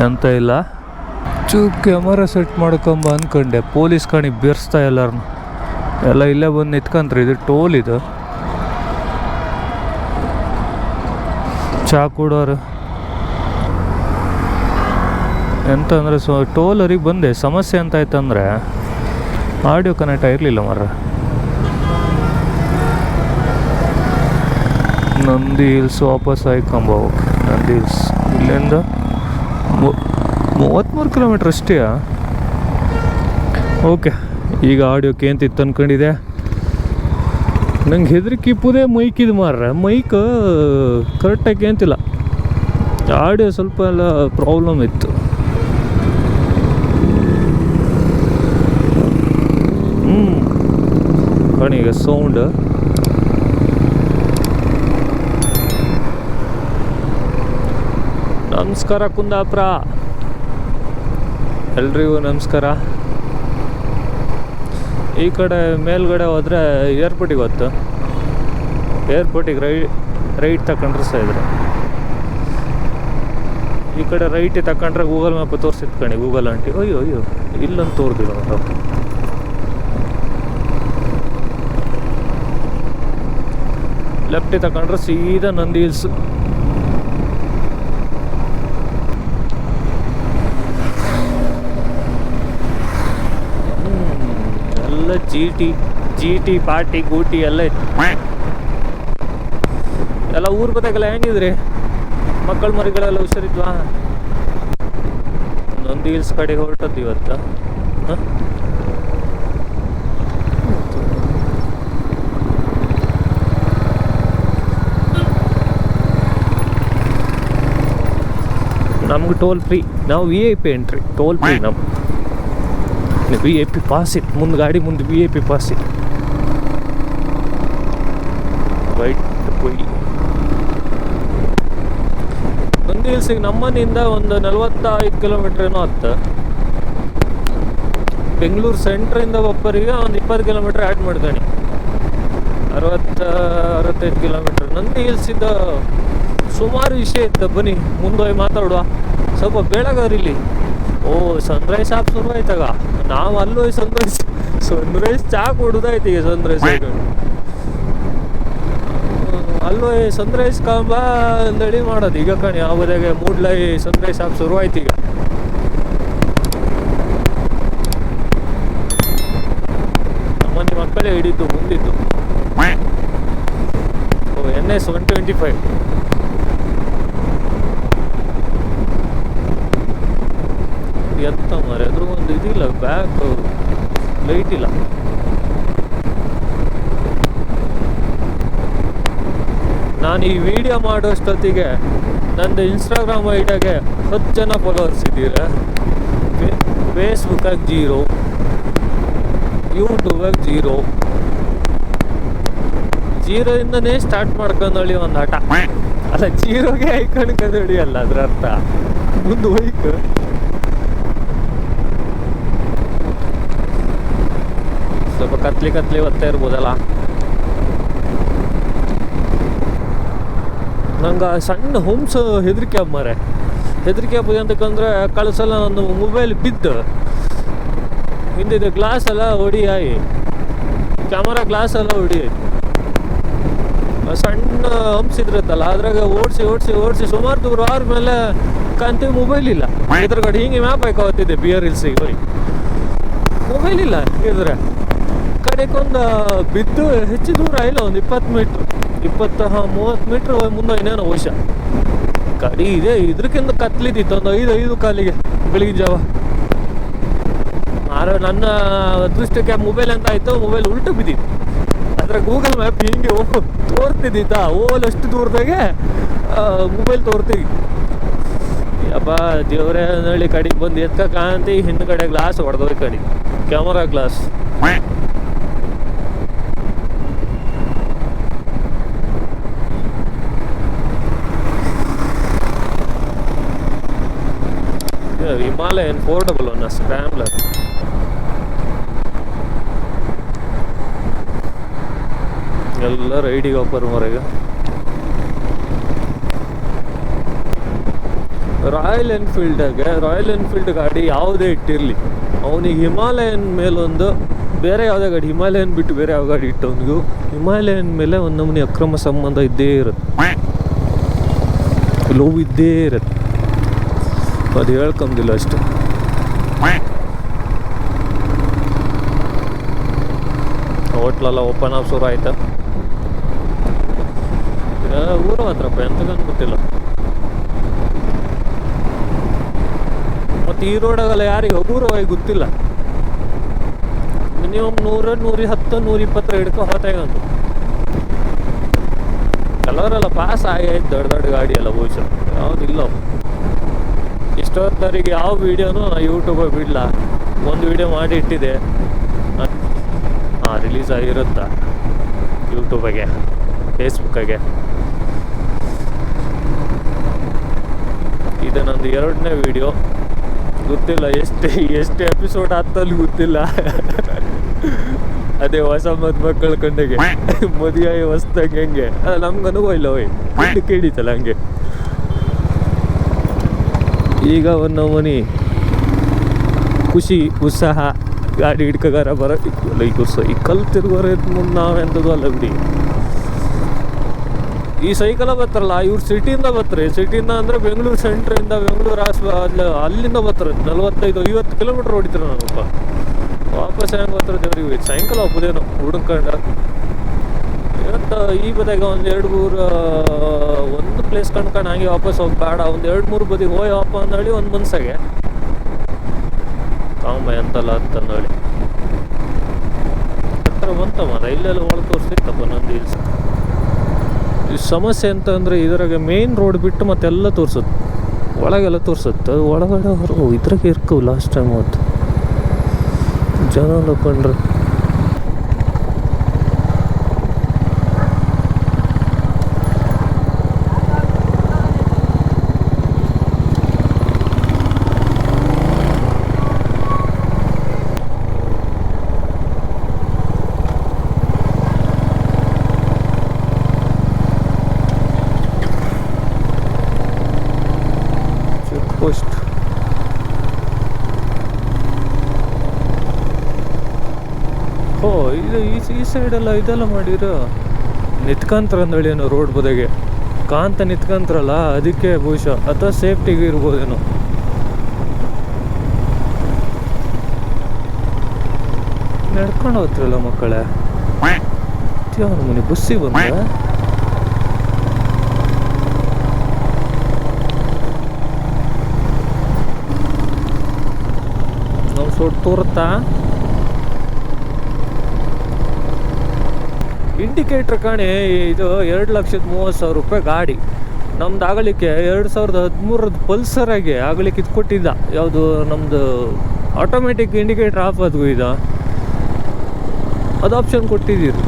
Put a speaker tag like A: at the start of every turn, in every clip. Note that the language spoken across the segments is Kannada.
A: ಎಂತ ಇಲ್ಲ, ಕ್ಯಾಮರಾ ಸೆಟ್ ಮಾಡ್ಕೊಂಬ ಅಂದ್ಕೊಂಡೆ. ಪೊಲೀಸ್ ಕಾಣಿ ಬೆರೆಸ್ತಾ ಎಲ್ಲರನ್ನು, ಎಲ್ಲ ಇಲ್ಲೇ ಬಂದು ನಿಂತ್ಕೊಂಡ್ರಿ. ಇದು ಟೋಲ್, ಇದು ಚಾ ಕೊಡೋರು ಎಂತಂದರೆ ಟೋಲರಿಗೆ ಬಂದೆ. ಸಮಸ್ಯೆ ಅಂತ ಆಯ್ತಂದರೆ ಆಡಿಯೋ ಕನೆಕ್ಟ್ ಆಗಿರಲಿಲ್ಲ ಮರ. ನಂದಿ ಹಿಲ್ಸ್ ವಾಪಸ್ ಆಯ್ಕೊಂಬ. ನಂದಿ ಹಿಲ್ಸ್ ಇಲ್ಲಿಂದ 33 ಕಿಲೋಮೀಟ್ರ್ ಅಷ್ಟೇ. ಓಕೆ, ಈಗ ಆಡಿಯೋಕ್ಕೆ ಏಂತಿತ್ತು ಅಂದ್ಕೊಂಡಿದೆ. ನಂಗೆ ಹೆದರಿಕೆ ಇಪ್ಪುದೇ ಮೈಕಿದು ಮಾರ್ರೆ. ಮೈಕ್ ಕರೆಕ್ಟಾಗಿ ಕೇಂತಿಲ್ಲ. ಆಡಿಯೋ ಸ್ವಲ್ಪ ಎಲ್ಲ ಪ್ರಾಬ್ಲಮ್ ಇತ್ತು. ಕಣೀಗ ಸೌಂಡ್ ನಮಸ್ಕಾರ ಕುಂದಾಪುರ, ಎಲ್ರಿಗೂ ನಮಸ್ಕಾರ. ಈ ಕಡೆ ಮೇಲ್ಗಡೆ ಹೋದರೆ ಏರ್ಪೋರ್ಟಿಗೆ ಹೊತ್ತು, ಏರ್ಪೋರ್ಟಿಗೆ ರೈಟ್ ತಗೊಂಡ್ರೆ ಇದ್ರೆ. ಈ ಕಡೆ ರೈಟಿಗೆ ತಗೊಂಡ್ರೆ ಗೂಗಲ್ ಮ್ಯಾಪ್ ತೋರಿಸಿತ್ತು ಕಣಿ, ಗೂಗಲ್ ಆಂಟಿ. ಅಯ್ಯೋ ಇಲ್ಲಂತ ತೋರ್ದಿಲ್ಲ. ಲೆಫ್ಟಿಗೆ ತಗೊಂಡ್ರೆ ಸೀದಾ ನಂದಿ ಹಿಲ್ಸ್. ಎಲ್ಲ ಜಿ ಟಿ ಪಾರ್ಟಿ ಗೂಟಿ ಎಲ್ಲ ಇತ್ತು. ಎಲ್ಲ ಊರ್ ಬದಾಗೆಲ್ಲ ಹೆಂಗಿದ್ರಿ ಮಕ್ಕಳ ಮರಿಗಳೆಲ್ಲ ಹುಷಾರಿದ್ವಾ? ನಂದಿ ಹಿಲ್ಸ್ ಕಡೆಗೆ ಹೊರಟದ್ದು ಇವತ್ತು. ನಮ್ಗೆ ಟೋಲ್ ಫ್ರೀ, ನಾವು VIP ಎಂಟ್ರಿ, ಟೋಲ್ ಫ್ರೀ. ನಮ್ಮ VIP ಪಾಸ್ ಇತ್ತು, ಮುಂದೆ ಗಾಡಿ ಮುಂದೆ VIP ಪಾಸ್ ಇತ್ತು. ರೈಟ್ ಹೋಗಿ ನಂದಿ ಹಿಲ್ಸಿಗೆ ನಮ್ಮನೆಯಿಂದ ಒಂದು 45 ಕಿಲೋಮೀಟ್ರ್ ಏನೋ ಹತ್ತು. ಬೆಂಗಳೂರು ಸೆಂಟ್ರಿಂದ ಒಬ್ಬರಿಗೆ ಒಂದು 20 ಕಿಲೋಮೀಟ್ರ್ ಆ್ಯಡ್ ಮಾಡ್ತಾನೆ, 65 ಕಿಲೋಮೀಟ್ರ್. ನಂದಿ ಹಿಲ್ಸಿಂದ ಸುಮಾರು ವಿಷಯ ಇತ್ತು. ಬನ್ನಿ ಮುಂದೆ ಹೋಗಿ ಮಾತಾಡುವ. ಸ್ವಲ್ಪ ಬೆಳಗಾರಿಲ್ಲಿ ಸನ್ರೈಸ್ ಆಪ್ ಶುರು ಆಯ್ತಾಗ. ನಾವು ಅಲ್ಲೂ ಸನ್ರೈಸ್ ಚಾ ಕೊಡೋದಾಯ್ತು. ಈಗ ಸನ್ರೈಸ್ ಅಲ್ಲೂ ಸನ್ರೈಸ್ ಕಾಂಬ ಅಂದೇಳಿ ಮಾಡೋದು ಈಗ ಕಣಿ. ಆವಾಗ ಮೂಡ್ಲೈ ಸನ್ರೈಸ್ ಆಪ್ ಶುರು ಆಯ್ತು. ಈಗ ನಮ್ಮನೆ ಮಕ್ಕಳೇ ಹಿಡಿದ್ದು ಮುಂದಿದ್ದು. NS 125 ಎತ್ತ ಮಾರೆ. ಅದ್ರ ಒಂದು ಇದಿಲ್ಲ, ಬ್ಯಾಕ್ ಲೈಟ್ ಇಲ್ಲ. ನಾನು ಈ ವಿಡಿಯೋ ಮಾಡೋಷ್ಟೊತ್ತಿಗೆ ನಂದು ಇನ್ಸ್ಟಾಗ್ರಾಮ್ ಐಡಿಯಾಗೆ 10 ಜನ ಫಾಲೋವರ್ಸ್ ಇದ್ದೀರ. ಫೇಸ್ಬುಕ್ಕಾಗಿ 0, ಯೂಟ್ಯೂಬಾಗಿ 0 ಇಂದನೇ ಸ್ಟಾರ್ಟ್ ಮಾಡ್ಕೊಂಡಳಿ ಒಂದು ಆಟ. ಅಲ್ಲ, 0ಗೆ ಐಕಣ್ಕಂದಳಿ ಅಲ್ಲ ಅದ್ರ ಅರ್ಥ. ಮುಂದೆ ಹೋಯ್ತು ಸ್ವಲ್ಪ ಕತ್ಲಿ ಒತ್ತಾ ಇರ್ಬೋದಲ್ಲ. ನಂಗೆ ಸಣ್ಣ ಹೋಮ್ಸ್ ಹೆದರಿಕೆ ಅಮ್ಮರೆ. ಹೆದರಿಕೆ ಹಬ್ಬದು ಅಂತಕ್ಕಂದ್ರೆ ಕಳ್ಸಲ್ಲ ನನ್ನ ಮೊಬೈಲ್ ಬಿದ್ದು ಹಿಂದಿದ್ದು ಗ್ಲಾಸ್ ಎಲ್ಲ ಹೊಡಿಯಾಯಿ, ಕ್ಯಾಮರಾ ಗ್ಲಾಸ್ ಎಲ್ಲ ಹೊಡಿಯಾಯಿ. ಸಣ್ಣ ಹಂಪ್ಸ್ ಇದ್ರತ್ತಲ್ಲ, ಅದ್ರಾಗ ಓಡಿಸಿ ಸುಮಾರು ದೂರ ಆದ್ಮೇಲೆ ಕಂತೀವಿ ಮೊಬೈಲ್ ಇಲ್ಲ. ಎದುರುಗಡೆ ಹಿಂಗೆ ಮ್ಯಾಪ್ ಹಾಕೋತಿದ್ದೆ ಬಿಯರ್ ಹಿಲ್ಸಿಗೆ ಹೋಗಿ. ಮೊಬೈಲ್ ಇಲ್ಲ. ಇದ್ರೆ ಕಡೆಗೊಂದು ಬಿದ್ದು ಹೆಚ್ಚು ದೂರ ಇಲ್ಲ, ಒಂದು 20 ಮೀಟ್ರ್ 30 ಮೀಟ್ರ್ ಮುಂದೆ ಇನ್ನೇನೋ ವರ್ಷ ಕಡಿ ಇದೆ. ಇದ್ರಕ್ಕಿಂತ ಕತ್ಲಿದ್ದಿತ್ತು ಒಂದು 5 ಕಾಲಿಗೆ ಬೆಳಗಿನ ಜಾವ. ಆದ್ರೆ ನನ್ನ ಅದೃಷ್ಟಕ್ಕೆ ಮೊಬೈಲ್ ಅಂತ ಆಯ್ತು, ಮೊಬೈಲ್ ಉಲ್ಟು ಬಿದ್ದಿತ್ತು. ಅದ್ರ ಗೂಗಲ್ ಮ್ಯಾಪ್ ಹಿಂಗೆ ತೋರ್ತಿದ್ದಿತ್ತ ಅಷ್ಟು ದೂರದಾಗೆ ಮೊಬೈಲ್ ತೋರ್ತೀವಿ. ಅಪ್ಪ ದೇವ್ರೆ ನಳ್ಳಿ ಕಡೆಗೆ ಬಂದು ಎತ್ಕ ಕಾಂತಿ ಹಿಂದ್ಗಡೆ ಗ್ಲಾಸ್ ಹೊಡೆದೋಯ್ ಕಡೆ, ಕ್ಯಾಮರಾ ಗ್ಲಾಸ್. ಹಿಮಾಲಯನ್ 411 ಸ್ಕ್ರಾಂಬ್ಲರ್. ಎಲ್ಲ ರೈಡಿಗೆ ಹೋಗ್ಬಾರ ಹೊರಗೆ. ರಾಯಲ್ ಎನ್ಫೀಲ್ಡ್ ಗಾಡಿ ಯಾವುದೇ ಇಟ್ಟಿರಲಿ, ಅವನಿಗೆ ಹಿಮಾಲಯನ್ ಮೇಲೊಂದು ಬೇರೆ ಯಾವುದೇ ಗಾಡಿ, ಹಿಮಾಲಯನ್ ಬಿಟ್ಟು ಬೇರೆ ಯಾವ ಗಾಡಿ ಇಟ್ಟವನಿಗೂ ಹಿಮಾಲಯನ್ ಮೇಲೆ ಒಂದು ನಮೂನಿ ಅಕ್ರಮ ಸಂಬಂಧ ಇದ್ದೇ ಇರುತ್ತೆ, ಲವ್ ಇದ್ದೇ ಇರುತ್ತೆ. ಅದು ಹೇಳ್ಕೊಂಬಿಲ್ಲ ಅಷ್ಟೆ. ಹೋಟ್ಲೆಲ್ಲ ಓಪನ್ ಆಫ್ ಶುರು ಆಯ್ತಾ? ಊರ ಹತ್ರಪ್ಪ ಎಂತ ಗೊತ್ತಿಲ್ಲ. ಮತ್ತು ಈ ರೋಡಾಗಲ್ಲ ಯಾರಿಗೆ ಅಪೂರ್ವವಾಗಿ ಗೊತ್ತಿಲ್ಲ. ಮಿನಿಮಮ್ 100, 110, 120 ಹಿಡ್ಕೊ ಹೋತಾಗಂತು. ಕೆಲವರೆಲ್ಲ ಪಾಸ್ ಆಯ್ತು ದೊಡ್ಡ ಗಾಡಿ ಎಲ್ಲ ಬಹುಶಃ ಯಾವುದಿಲ್ಲ. ಇಷ್ಟೊತ್ತವರಿಗೆ ಯಾವ ವೀಡಿಯೋನು ಯೂಟ್ಯೂಬಲ್ಲಿ ಬಿಡಲ್ಲ. ಒಂದು ವೀಡಿಯೋ ಮಾಡಿ ಇಟ್ಟಿದೆ, ರಿಲೀಸ್ ಆಗಿರುತ್ತಾ ಯೂಟ್ಯೂಬಿಗೆ, ಫೇಸ್ಬುಕ್ಕಾಗೆ. ಇದು ನಂದು 2ನೇ ವೀಡಿಯೋ. ಗೊತ್ತಿಲ್ಲ ಎಷ್ಟು ಎಪಿಸೋಡ್ ಆಗ್ತಲ್ಲಿ ಗೊತ್ತಿಲ್ಲ. ಅದೇ ಹೊಸ ಮಕ್ಕಳ ಕಂಡಗೆ ಮದುವೆ ಹೊಸ್ದಾಗ ಹೆಂಗೆ ನಮ್ಗೆ ಅನುಭವ ಇಲ್ಲ. ಕೇಳಿತಲ್ಲ ಹಂಗೆ. ಈಗ ಒಂದು ಮನಿ ಖುಷಿ ಉತ್ಸಾಹ, ಗಾಡಿ ಹಿಡ್ಕಗಾರ ಬರೋಕ್ಕಿಲ್ಲ. ಈ ಕಲ್ ತಿರ್ಗೋರ ಮುಂದೆ ನಾವೆಂಥದ್ದು ಅಲ್ಲ ಬಿಡಿ. ಈ ಸೈಕಲ ಬರ್ತಾರಲ್ಲ ಇವ್ರು ಸಿಟಿಯಿಂದ ಬರ್ತಾರೆ. ಸಿಟಿಯಿಂದ ಅಂದರೆ ಬೆಂಗಳೂರು ಸೆಂಟ್ರಿಂದ, ಬೆಂಗಳೂರು ಅಲ್ಲಿಂದ ಬರ್ತಾರೆ. 45-50 ಕಿಲೋಮೀಟ್ರ್ ಹೊಡಿತಾರೆ ನಾನಪ್ಪ. ವಾಪಸ್ ಹೆಂಗೆ ಬರ್ತಾರೆ ದೇವ್ರಿಗೆ. ಸಾಯಂಕಾಲ ಒಪ್ಪದೇನೋ ಹುಡುಕೊಂಡು ಇವತ್ತು ಈ ಬದಿಗೆ ಒಂದು 2-3 ಒಂದು ಪ್ಲೇಸ್ ಕಂಡ್ಕೊಂಡು ಹಂಗೆ ವಾಪಸ್ ಹೋಗಿ ಬೇಡ, ಒಂದು 2-3 ಬದಿಗೆ ಹೋಯಪ್ಪ ಅಂದೇಳಿ ಒಂದು ಮನ್ಸಾಗೆ ಕಾಮ ಎಂತಲ್ಲ ಅಂತಂದೇಳಿ ಹತ್ರ ಬಂತಮ್ಮ. ಇಲ್ಲೆಲ್ಲ ಒಳಗೆ ತೋರಿಸ್ತಿತ್ತಪ್ಪ ನಂದು ಹಿಲ್ಸ್. ಈ ಸಮಸ್ಯೆ ಅಂತ ಅಂದರೆ ಇದ್ರಾಗೆ ಮೇನ್ ರೋಡ್ ಬಿಟ್ಟು ಮತ್ತೆಲ್ಲ ತೋರಿಸುತ್ತೆ, ಒಳಗೆಲ್ಲ ತೋರಿಸುತ್ತೆ. ಅದು ಒಳಗಡೆ ಅವರು ಇದ್ರಾಗೆ ಇರ್ಕವು ಲಾಸ್ಟ್ ಟೈಮ್ ಅವತ್ತು ಜನ ಕಂಡ್ರೆ. ಪೋಸ್ಟ್ ಇದು ಈ ಸೈಡೆಲ್ಲ ಇದೆಲ್ಲ ಮಾಡಿರೋ ನಿತ್ಕಂತ್ರ ಅಂದೇಳಿ ಏನೋ ರೋಡ್ ಬದಿಗೆ ಕಾಂತ ನಿತ್ಕಂತ್ರಲ್ಲ, ಅದಕ್ಕೆ ಬಹುಶಃ ಅಥವಾ ಸೇಫ್ಟಿಗೆ ಇರ್ಬೋದೇನೋ. ನಡ್ಕೊಂಡು ಹೋಗ್ತಿರಲ್ಲ ಮಕ್ಕಳೇ. ಅವನ ಮನೆ ಬಸ್ಸಿಗೆ ಬಂದ ನಾವು ಸೊಟ್ಟು ತೋರುತ್ತಾ. ಇಂಡಿಕೇಟ್ರ್ ಕಾಣಿ. ಇದು 2,30,000 ರೂಪಾಯಿ ಗಾಡಿ. ನಮ್ದು ಆಗಲಿಕ್ಕೆ 2013 ಪಲ್ಸರಾಗೆ ಆಗಲಿಕ್ಕೆ ಇದು ಕೊಟ್ಟಿದ್ದ. ಯಾವುದು ನಮ್ಮದು ಆಟೋಮೆಟಿಕ್ ಇಂಡಿಕೇಟ್ರ್ ಆಫ್ ಆದ್ವು. ಇದು ಅದು ಆಪ್ಷನ್ ಕೊಟ್ಟಿದ್ದೀರಿ.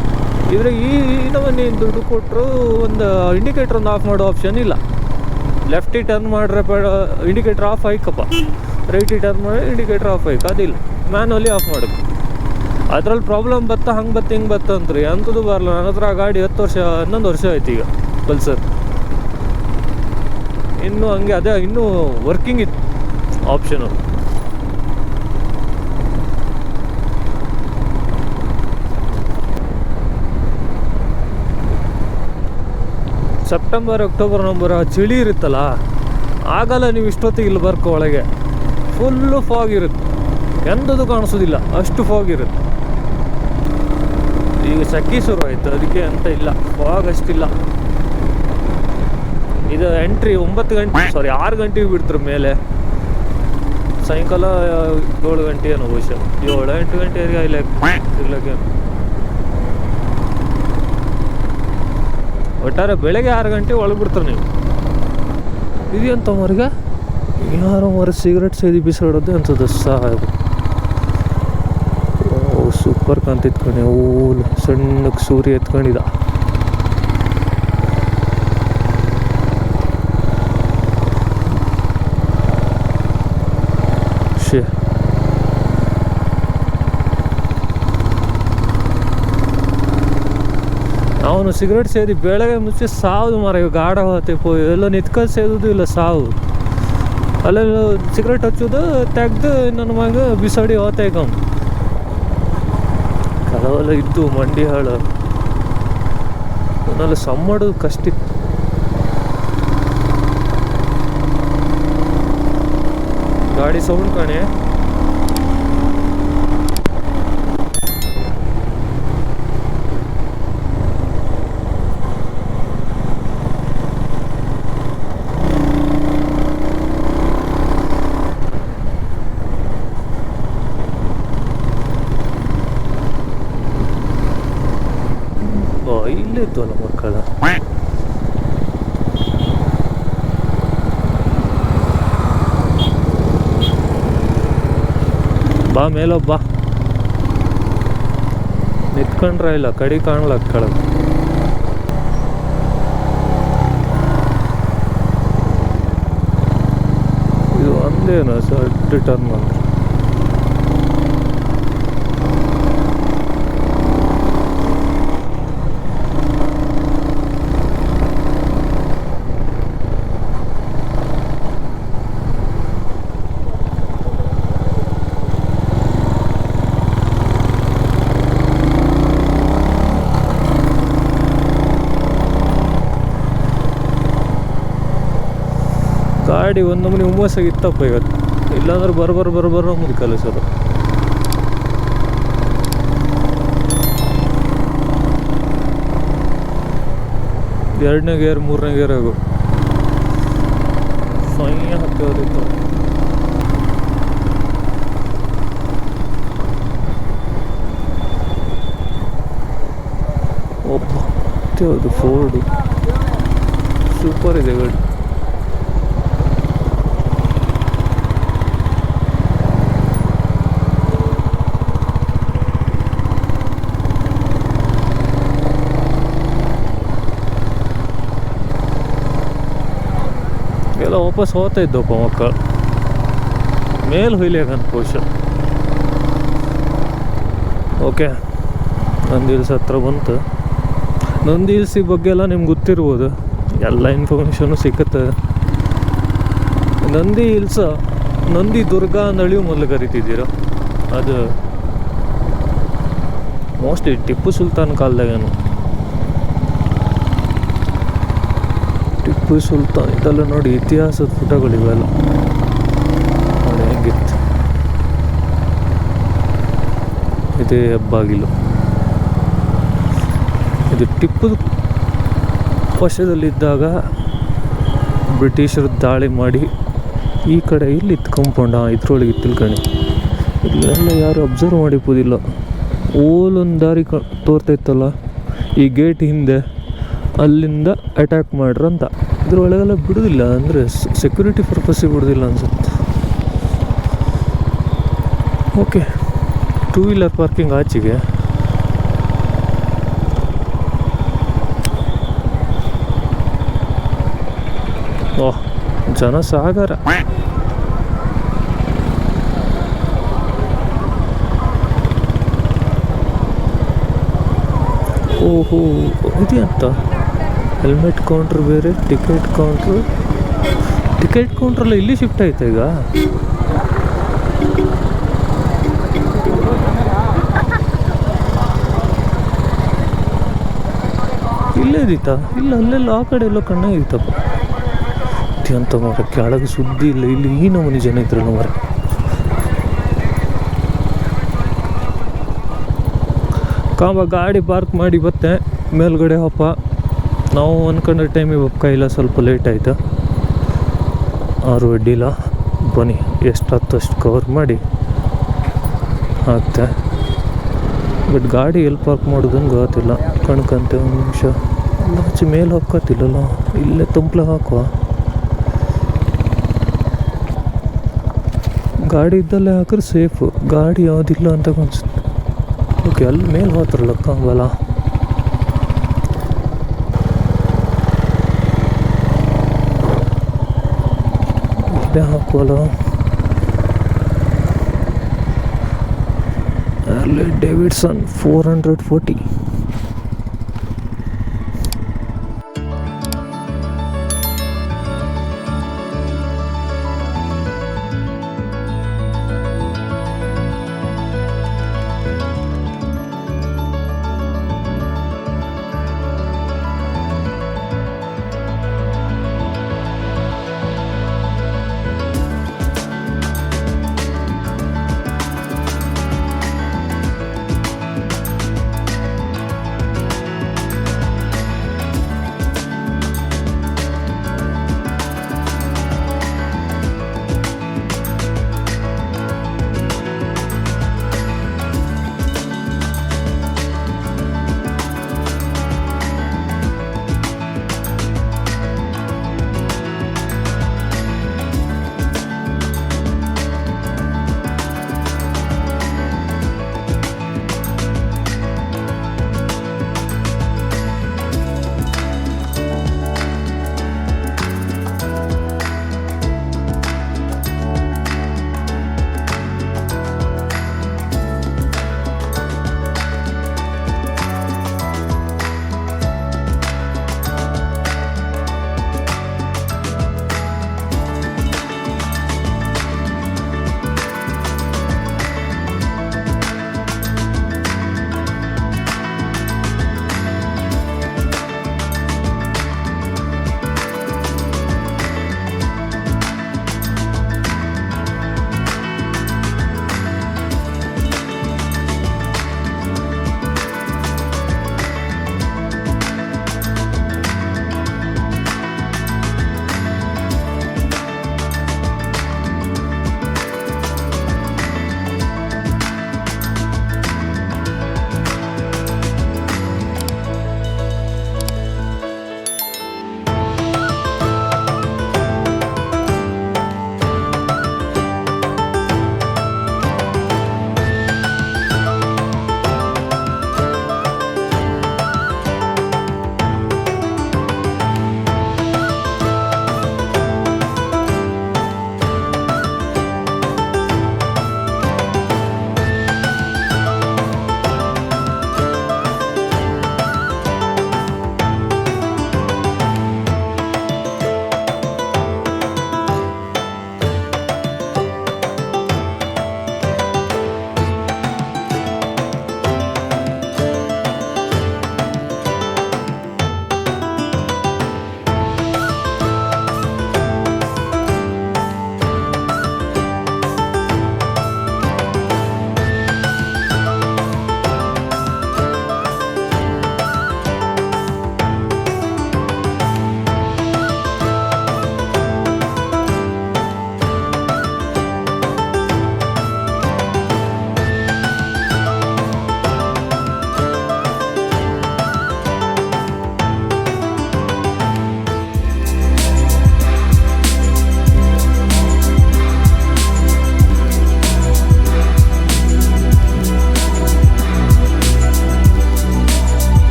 A: ಇದ್ರಾಗ ಈ ನಮ್ಮನೆ ದುಡ್ಡು ಕೊಟ್ಟರು ಒಂದು ಇಂಡಿಕೇಟ್ರ್ ಒಂದು ಆಫ್ ಮಾಡೋ ಆಪ್ಷನ್ ಇಲ್ಲ. ಲೆಫ್ಟಿಗೆ ಟರ್ನ್ ಮಾಡ್ರೆ ಇಂಡಿಕೇಟ್ರ್ ಆಫ್ ಆಯ್ಕಪ್ಪ, ರೈಟಿಗೆ ಟರ್ನ್ ಮಾಡಿ ಇಂಡಿಕೇಟ್ರ್ ಆಫ್ ಆಯ್ತು. ಅದಿಲ್ಲ, ಮ್ಯಾನುವಲಿ ಆಫ್ ಮಾಡೋದು. ಅದ್ರಲ್ಲಿ ಪ್ರಾಬ್ಲಮ್ ಬತ್ತಾ ಹಂಗೆ ಬತ್ತ ಹಿಂಗೆ ಬತ್ತ ಅಂತ್ರಿ ಅಂಥದ್ದು ಬರಲ್ಲ. ನನ್ನ ಹತ್ರ ಆ ಗಾಡಿ 11 ವರ್ಷ ಆಯ್ತು ಈಗ ಪಲ್ಸರ್. ಇನ್ನೂ ಹಂಗೆ ಅದೇ ಇನ್ನೂ ವರ್ಕಿಂಗ್ ಇತ್ತು ಆಪ್ಷನು. ಸೆಪ್ಟೆಂಬರ್, ಅಕ್ಟೋಬರ್, ನವಂಬರ್ ಚಳಿ ಇರುತ್ತಲ್ಲ, ಆಗಲ್ಲ ನೀವು ಇಷ್ಟೊತ್ತಿಗೆ ಇಲ್ಲಿ ಬರ್ಕೊ. ಒಳಗೆ ಫುಲ್ಲು ಫಾಗ್ ಇರುತ್ತೆ, ಎಂಥದ್ದು ಕಾಣಿಸೋದಿಲ್ಲ, ಅಷ್ಟು ಫಾಗ್ ಇರುತ್ತೆ. ಈಗ ಸೆಕೆ ಶುರು ಆಯಿತು, ಅದಕ್ಕೆ ಅಂತ ಇಲ್ಲ, ಫಾಗ್ ಅಷ್ಟಿಲ್ಲ. ಇದು ಎಂಟ್ರಿ 6 ಗಂಟೆಗೆ ಬಿಡ್ತಾರೆ ಮೇಲೆ. ಸಾಯಂಕಾಲ 7 ಗಂಟೆ ಏನೋ ಬಹುಶಃ, 7-8 ಗಂಟೆವರೆಗೆ ಇರ್ಲಕ್ಕೆ. ಒಟ್ಟಾರೆ ಬೆಳಗ್ಗೆ 6 ಗಂಟೆ ಒಳಗೆ ಬಿಡ್ತಾರೆ ನೀವು. ಇದೆಂತ ಮರ್ಗ ಯಾರೋ ಸಿಗರೆಟ್ ಸೇದಿ ಬಿಸಾಡೋದು ಅನ್ಸೋದು ಸಾಕು. ಸೂಪರ್ ಕಾಂತ ಎತ್ಕೊಂಡೆ. ಸಣ್ಣಕ್ಕೆ ಸೂರ್ಯ ಎತ್ಕೊಂಡಿದ್ದ. ಅವನು ಸಿಗರೇಟ್ ಸೇದಿ ಬೆಳಗ್ಗೆ ಮುಚ್ಚಿ ಸಾವುದು ಮರ. ಗಾಢ ಹೋತೆ ಎಲ್ಲ ನಿತ್ಕೊಂಡು ಸೇದುದು ಇಲ್ಲ ಸಾವು. ಅಲ್ಲೆಲ್ಲ ಸಿಗರೇಟ್ ಹಚ್ಚೋದು ತೆಗ್ದು ನನ್ನ ಮಗ ಬಿಸಾಡಿ ಹೋತಾಗ ಕೆಲವೆಲ್ಲ ಇದ್ದು ಮಂಡಿ ಹಾಳು ಅವನ್ನೆಲ್ಲ ಸಮ್ ಮಾಡೋದು ಕಷ್ಟ ಇತ್ತು. ಗಾಡಿ ಸೌಂಡ್ ಕಾಣೆ ಇಲ್ಲೇ ಇತ್ತು ಅಲ್ಲ ಮಕ್ಕಳ. ಬಾ ಮೇಲೊಬ್ಬ ನಿತ್ಕೊಂಡ್ರ ಇಲ್ಲ ಕಡಿ ಕಾಣಲ ಕೆಳಗೆ. ಇದು ಒಂದೇನು ಸರ್ ಟರ್ನ್ ಅಂದ್ರೆ ಗಾಡಿ ಒಂದು ನಮೂನಿ ಹುಮ್ಮಸ್ಸಾಗಿತ್ತಪ್ಪ ಇವತ್ತು. ಇಲ್ಲಾಂದ್ರೆ ಬರೋ ಮುಂದೆ ಕಲಿಸೋದು. ಎರಡನೇ ಗೇರ್ ಮೂರನೇ ಗೇರ್ ಆಗು ಸೊಯ್ಯ ಹತ್ತಿ ಹೋದಿತ್ತು. ಒಬ್ಬ ಹತ್ತಿ ಹೋದು ಫೋರ್ಡು ಸೂಪರ್ ಇದೆ ಗಾಡಿ. ಎಲ್ಲ ವಾಪಸ್ ಹೋಗ್ತಾ ಇದ್ದಪ್ಪ ಮಕ್ಕಳು ಮೇಲೆ ಹೊಯ್ಲಿಯಾಗಂತ ಕೋಶ. ಓಕೆ, ನಂದಿ ಹಿಲ್ಸ್ ಹತ್ರ ಬಂತು. ನಂದಿ ಹಿಲ್ಸ್ ಬಗ್ಗೆ ಎಲ್ಲ ನಿಮ್ಗೆ ಗೊತ್ತಿರ್ಬೋದು, ಎಲ್ಲ ಇನ್ಫಾರ್ಮೇಷನು ಸಿಕ್ಕುತ್ತೆ. ನಂದಿ ಹಿಲ್ಸ್ ನಂದಿ ದುರ್ಗ ಅಂದಳಿಯೂ ಮೊದಲು ಕರಿತಿದ್ದೀರ. ಅದು ಮೋಸ್ಟ್ಲಿ ಟಿಪ್ಪು ಸುಲ್ತಾನ್ ಕಾಲದಾಗೇನು. ಟಿಪ್ಪು ಸುಲ್ತಾನ್ ಇದೆಲ್ಲ ನೋಡಿ ಇತಿಹಾಸದ ಪುಟಗಳಿವೆಲ್ಲ ನೋಡಿ ಹೆಂಗಿತ್ತು. ಇದೇ ಹೆಬ್ಬಾಗಿಲು. ಇದು ಟಿಪ್ಪು ವಶದಲ್ಲಿದ್ದಾಗ ಬ್ರಿಟಿಷರು ದಾಳಿ ಮಾಡಿ ಈ ಕಡೆ ಇಲ್ಲಿ ಇತ್ತು ಕಂಪೌಂಡ್. ಇದ್ರೊಳಗೆ ತಿಳ್ಕಣಿ ಇಲ್ಲೆಲ್ಲ ಯಾರು ಅಬ್ಸರ್ವ್ ಮಾಡಿಬೋದಿಲ್ಲ. ಓಲೊಂದು ದಾರಿ ತೋರ್ತೈತಲ್ಲ ಈ ಗೇಟ್ ಹಿಂದೆ, ಅಲ್ಲಿಂದ ಅಟ್ಯಾಕ್ ಮಾಡ್ರಂತ. ಇದ್ರೊಳಗೆಲ್ಲ ಬಿಡೋದಿಲ್ಲ, ಅಂದರೆ ಸೆಕ್ಯೂರಿಟಿ ಪರ್ಪಸ್ಸಿಗೆ ಬಿಡೋದಿಲ್ಲ ಅನ್ಸುತ್ತೆ. ಓಕೆ, ಟೂ ವೀಲರ್ ಪಾರ್ಕಿಂಗ್ ಆಚೆಗೆ. ಓಹ್, ಜನಸಾಗರ. ಓಹೋ, ಇದೆಯಂತ ಹೆಲ್ಮೆಟ್ ಕೌಂಟ್ರ್ ಬೇರೆ, ಟಿಕೆಟ್ ಕೌಂಟ್ರೆಲ್ಲ ಇಲ್ಲಿ ಶಿಫ್ಟ್ ಆಯ್ತಾ ಈಗ? ಇಲ್ಲೇ ಇದ್ದೀತಾ? ಇಲ್ಲ, ಅಲ್ಲೆಲ್ಲ ಆ ಕಡೆ ಎಲ್ಲ ಕಣ್ಣಾಗಿತ್ತಪ್ಪ. ಅಂತ ಮರ ಕೆಳಗೆ ಸುದ್ದಿ ಇಲ್ಲ. ಇಲ್ಲಿ ಈ ನಮೂನಿ ಜನ ಇದ್ರಲ್ಲ ಮರ. ಕಾಂಬ ಗಾಡಿ ಪಾರ್ಕ್ ಮಾಡಿ ಬತ್ತೆ ಮೇಲ್ಗಡೆ ಹಪ್ಪ. ನಾವು ಅನ್ಕೊಂಡ ಟೈಮಿಗೆ ಬಪ್ಪ ಇಲ್ಲ, ಸ್ವಲ್ಪ ಲೇಟ್ ಆಯಿತು. ಆರು ಅಡ್ಡಿಲ್ಲ, ಬನ್ನಿ ಎಷ್ಟು ಅಷ್ಟು ಕವರ್ ಮಾಡಿ ಆಗ್ತೆ. ಬಟ್ ಗಾಡಿ ಎಲ್ಲಿ ಪಾರ್ಕ್ ಮಾಡೋದಂಗೆ ಗೊತ್ತಿಲ್ಲ. ಕಣ್ಕಂತೆ ಒಂದು ನಿಮಿಷ ಆಚೆ ಮೇಲೆ ಹೋಗ್ಕತ್ತಿಲ್ಲಲ್ಲ, ಇಲ್ಲೇ ತಂಪ್ಲ ಹಾಕುವ. ಗಾಡಿ ಇದ್ದಲ್ಲೇ ಹಾಕಿದ್ರೆ ಸೇಫು. ಗಾಡಿ ಯಾವುದಿಲ್ಲ ಅಂತ ಅನ್ಸುತ್ತೆ. ಓಕೆ, ಅಲ್ಲಿ ಮೇಲೆ ಹೋತ್ರಲ್ಲ ಕಾಂಬಲ್ಲ. ಇಲ್ಲೇ ಹಾಕುವಲ್ಲ. ಅಲ್ಲಿ ಡೇವಿಡ್ಸನ್ 440.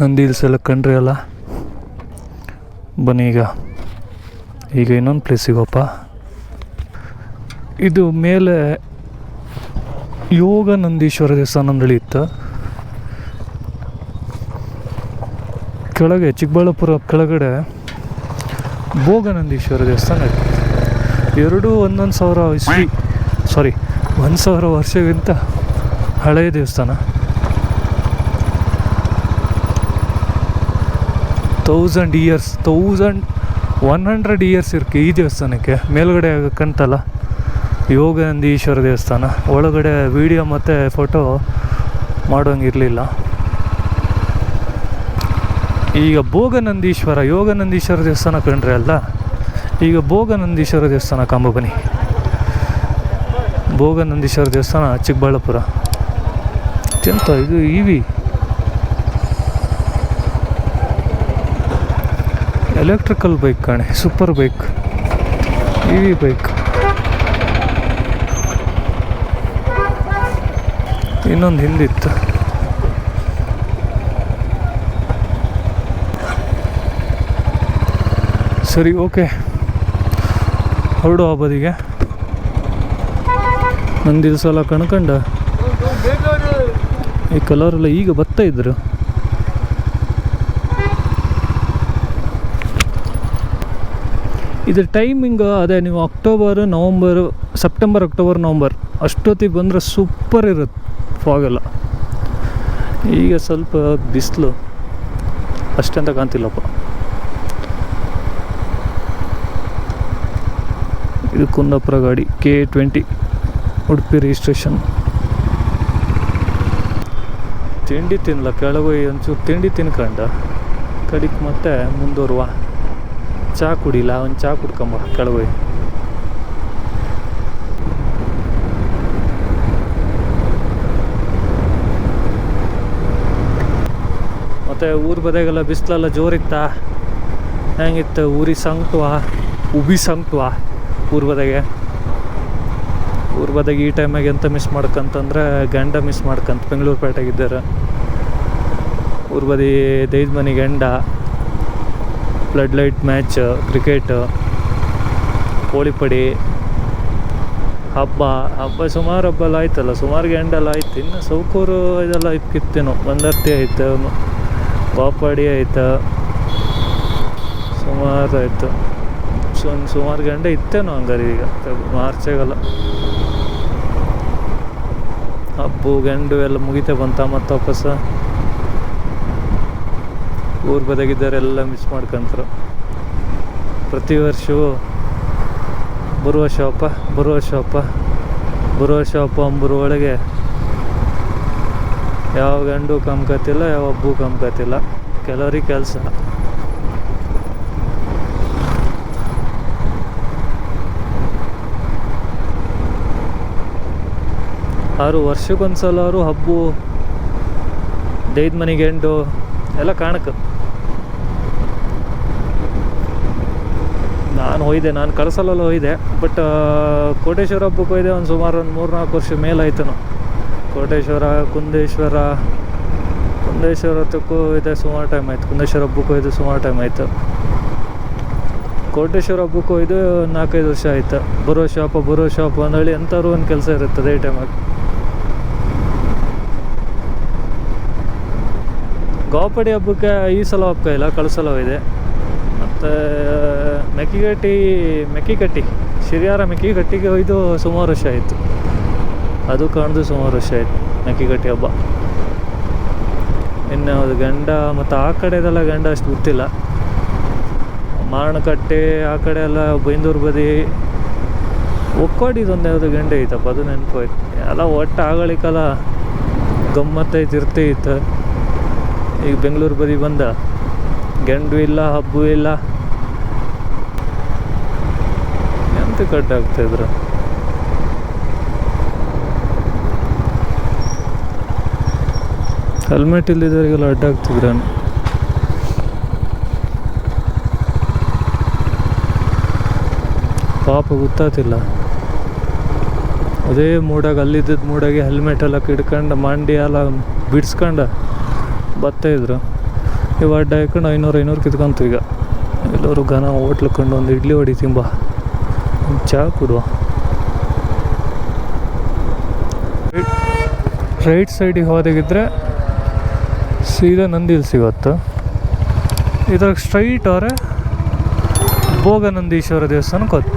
B: ನಂದಿ ಹಿಲ್ಸ್ ಎಲ್ಲ ಕಂಡ್ರಿ ಅಲ್ಲ. ಬನ್ನಿ ಈಗ ಇನ್ನೊಂದು ಪ್ಲೇಸಿಗೆ ಹೋಗಪ್ಪ. ಇದು ಮೇಲೆ ಯೋಗ ನಂದೀಶ್ವರ ದೇವಸ್ಥಾನ ನಡೆಯುತ್ತೆ. ಕೆಳಗೆ ಚಿಕ್ಕಬಳ್ಳಾಪುರ ಕೆಳಗಡೆ ಭೋಗನಂದೀಶ್ವರ ದೇವಸ್ಥಾನ ಇದೆ. ಎರಡೂ 1,000 ವರ್ಷಕ್ಕಿಂತ ಹಳೆಯ ದೇವಸ್ಥಾನ. 1100 ಇಯರ್ಸ್ ಇರ್ಕೆ ಈ ದೇವಸ್ಥಾನಕ್ಕೆ. ಮೇಲ್ಗಡೆ ಕಾಣ್ತಲ್ಲ ಯೋಗನಂದೀಶ್ವರ ದೇವಸ್ಥಾನ. ಒಳಗಡೆ ವಿಡಿಯೋ ಮತ್ತು ಫೋಟೋ ಮಾಡೋಂಗಿರಲಿಲ್ಲ. ಈಗ ಯೋಗನಂದೀಶ್ವರ ದೇವಸ್ಥಾನ ಕಂಡ್ರೆ ಅಲ್ಲ, ಈಗ ಭೋಗನಂದೀಶ್ವರ ದೇವಸ್ಥಾನ ಕಾಂಬ ಬನ್ನಿ. ಭೋಗನಂದೀಶ್ವರ ದೇವಸ್ಥಾನ ಚಿಕ್ಕಬಳ್ಳಾಪುರ. ಅತ್ಯಂತ ಇದು ಇವಿ ಎಲೆಕ್ಟ್ರಿಕಲ್ ಬೈಕ್ ಕಾಣೆ, ಸೂಪರ್ ಬೈಕ್, ಇವಿ ಬೈಕ್. ಇನ್ನೊಂದು ಹಿಂದಿತ್ತು. ಸರಿ, ಓಕೆ, ಹೊರಡು ಆ ಬದಿಗೆ. ನಂದಿ ಸಲ ಕಣ್ಕಂಡ ಈ ಕಲರೆಲ್ಲ ಈಗ ಬರ್ತಾ ಇದ್ರು. ಇದು ಟೈಮಿಂಗ್ ಅದೇ, ನೀವು ಸೆಪ್ಟೆಂಬರ್ ಅಕ್ಟೋಬರ್ ನವಂಬರ್ ಅಷ್ಟೊತ್ತಿಗೆ ಬಂದರೆ ಸೂಪರ್ ಇರುತ್ತೆ ಫಾಗೆಲ್ಲ. ಈಗ ಸ್ವಲ್ಪ ಬಿಸಿಲು ಅಷ್ಟಂತ ಕಾಣ್ತಿಲ್ಲಪ್ಪ. ಇದು ಕುಂದಾಪುರ ಗಾಡಿ K20 ಉಡುಪಿ ರಿಜಿಸ್ಟ್ರೇಷನ್. ತಿಂಡಿ ತಿನ್ನಲ್ಲ, ಕೆಳಗೋಗಿ ಒಂಚೂರು ತಿಂಡಿ ತಿನ್ಕಂಡ ಕಡಿಕ್ ಮತ್ತೆ ಮುಂದುವರುವ. ಚಹಾ ಕುಡಿಲ್ಲ, ಒಂದು ಚಹಾ ಕುಡ್ಕೊಂಬ ಕೆಳಗೋಗಿ. ಮತ್ತು ಊರು ಬದಿಗೆಲ್ಲ ಬಿಸಿಲೆಲ್ಲ ಜೋರಿತ್ತಾ? ಹೆಂಗಿತ್ತು? ಉಬಿ ಸಂಕ್ಟ್ವಾ ಊರು ಬದಿಗೆ ಈ ಟೈಮಾಗೆ ಎಂತ ಮಿಸ್ ಮಾಡ್ಕಂತಂದ್ರೆ ಗಂಡ ಮಿಸ್ ಮಾಡ್ಕಂತ ಬೆಂಗಳೂರು ಪೇಟೆಗಿದ್ದಾರೆ. ಊರು ಬದಿ ದೈದ ಮನೆ ಗಂಡ, ಫ್ಲಡ್ ಲೈಟ್ ಮ್ಯಾಚ್, ಕ್ರಿಕೆಟ್, ಕೋಳಿಪಡಿ ಹಬ್ಬ ಸುಮಾರು ಹಬ್ಬ ಎಲ್ಲ ಆಯ್ತಲ್ಲ, ಸುಮಾರು ಗಂಡೆಲ್ಲ ಆಯ್ತು. ಇನ್ನು ಸೌಕೂರು ಇದೆಲ್ಲ ಇಕ್ಕಿತ್ತೇನೋ, ಬಂದರ್ತಿ ಆಯ್ತು, ಪಾಪಡಿ ಆಯ್ತು, ಸುಮಾರು ಆಯಿತು. ಸುಮಾರು ಗಂಟೆ ಇತ್ತೇನೋ ಹಂಗಾರೆ. ಈಗ ಮಾರ್ಚಾಗಲ್ಲ ಹಬ್ಬು ಗಂಡು ಎಲ್ಲ ಮುಗಿತಾ ಬಂತ. ಮತ್ತು ವಾಪಸ್ ಊರು ಬದಿಗಿದ್ದವರೆಲ್ಲ ಮಿಸ್ ಮಾಡ್ಕೊಂತಾರೆ. ಪ್ರತಿ ವರ್ಷವೂ ಬರುವ ಶಾಪ ಅಂಬುರೊಳಗೆ ಯಾವ ಗಂಡು ಕಮ್ಕತ್ತಿಲ್ಲ, ಯಾವ ಹಬ್ಬು ಕಮ್ಕತ್ತಿಲ್ಲ. ಕೆಲವ್ರಿಗೆ ಕೆಲಸ. ವರ್ಷಕ್ಕೊಂದ್ಸಲ ಹಬ್ಬು, ದೈದ ಮನೆಗೆ ಎಂಟು ಎಲ್ಲ ಕಾಣಕ್ಕೆ. ನಾನು ಕಳಸಲೆಲ್ಲ ಹೋಯ್ದೆ. ಬಟ್ ಕೋಟೇಶ್ವರ ಹಬ್ಬಕ್ಕೆ ಹೋಯ್ದೆ. ಒಂದು ಸುಮಾರು 3-4 ವರ್ಷ ಮೇಲಾಯ್ತು. ಕೋಟೇಶ್ವರ, ಕುಂದೇಶ್ವರಕ್ಕೂ ಇದೆ ಸುಮಾರು ಟೈಮ್ ಆಯಿತು. ಕುಂದೇಶ್ವರ ಹಬ್ಬಕ್ಕೂ ಇದು ಸುಮಾರು ಟೈಮ್ ಆಯಿತು. ಕೋಟೇಶ್ವರ ಹಬ್ಬಕ್ಕೂ ಇದು 4-5 ವರ್ಷ ಆಯಿತು. ಬರೋ ಶಾಪ ಅಂದೇಳಿ ಎಂಥವ್ರು ಒಂದು ಕೆಲಸ ಇರುತ್ತದೆ ಈ ಟೈಮಾಗಿ. ಗಾವಪಡಿ ಹಬ್ಬಕ್ಕೆ ಈ ಸಲ ಹಬ್ಬ ಇಲ್ಲ, ಕಳ್ಸಲ ಇದೆ. ಮತ್ತು ಮೆಕ್ಕಿಗಟ್ಟಿ ಶಿರಿಯಾರ ಮೆಕ್ಕಿಗಟ್ಟಿಗೆ ಹೋಯ್ದು ಸುಮಾರು ವರ್ಷ ಆಯಿತು. ಅದು ಕಾಣ್ದು ಸುಮಾರು ವರ್ಷ ಆಯಿತು ಮೆಕ್ಕಿಗಟ್ಟಿ ಹಬ್ಬ. ಇನ್ನು ಅದು ಗಂಡ ಮತ್ತು ಆ ಕಡೆದೆಲ್ಲ ಗಂಡ ಅಷ್ಟು ಗೊತ್ತಿಲ್ಲ. ಮಾರಣಕಟ್ಟೆ ಆ ಕಡೆ ಎಲ್ಲ ಬೈಂದೂರು ಬದಿ ಒಕ್ಕೋಡಿದೊಂದು ಯಾವುದು ಗಂಡೆ ಐತಪ್ಪ, ಅದು ನೆನಪೋಯ್ತು. ಎಲ್ಲ ಒಟ್ಟು ಆಗಳಿಕಲ್ಲ ಗಮ್ಮತ್ತೈತಿ ಇರ್ತೈತೆ. ಈಗ ಬೆಂಗಳೂರು ಬದಿ ಬಂದ ಗಂಡು ಇಲ್ಲ, ಹಬ್ಬು ಇಲ್ಲ, ಎಂತ ಕಟ್ಟಾಗ್ತಾಯಿದ್ರು. ಹೆಲ್ಮೆಟ್ ಇಲ್ಲಿದ್ದವರಿಗೆಲ್ಲ ಅಡ್ಡಾಗ್ತಿದ್ರು. ಪಾಪ ಗೊತ್ತಾತಿಲ್ಲ. ಅದೇ ಮೂಡಾಗ ಅಲ್ಲಿದ್ದದ್ದು ಮೂಡಾಗೆ ಹೆಲ್ಮೆಟ್ ಎಲ್ಲ ಕಿಡ್ಕೊಂಡು ಮಂಡಿ ಎಲ್ಲ ಬಿಡ್ಸ್ಕೊಂಡು ಬರ್ತಾಯಿದ್ರು. ಇವು ಅಡ್ಡ ಹಾಕೊಂಡು 500 ಕಿತ್ಕೊಂತು. ಈಗ ಎಲ್ಲರೂ ಘನ ಹೋಟ್ಲು ಕಂಡು ಒಂದು ಇಡ್ಲಿ ಹೊಡಿತೀಂಬ, ಒಂದು ಚಹಾ ಕೊಡುವ. ರೈಟ್ ಸೈಡಿಗೆ ಹೋದಾಗಿದ್ರೆ ಸೀದಾ ನಂದಿ ಹಿಲ್ಸ್ ಸಿಗುತ್ತೆ. ಇದ್ರಾಗ ಸ್ಟ್ರೈಟ್ ಅವರೇ ಭೋಗನಂದೀಶ್ವರ ದೇವಸ್ಥಾನಕ್ಕೆ ಹೋದ್.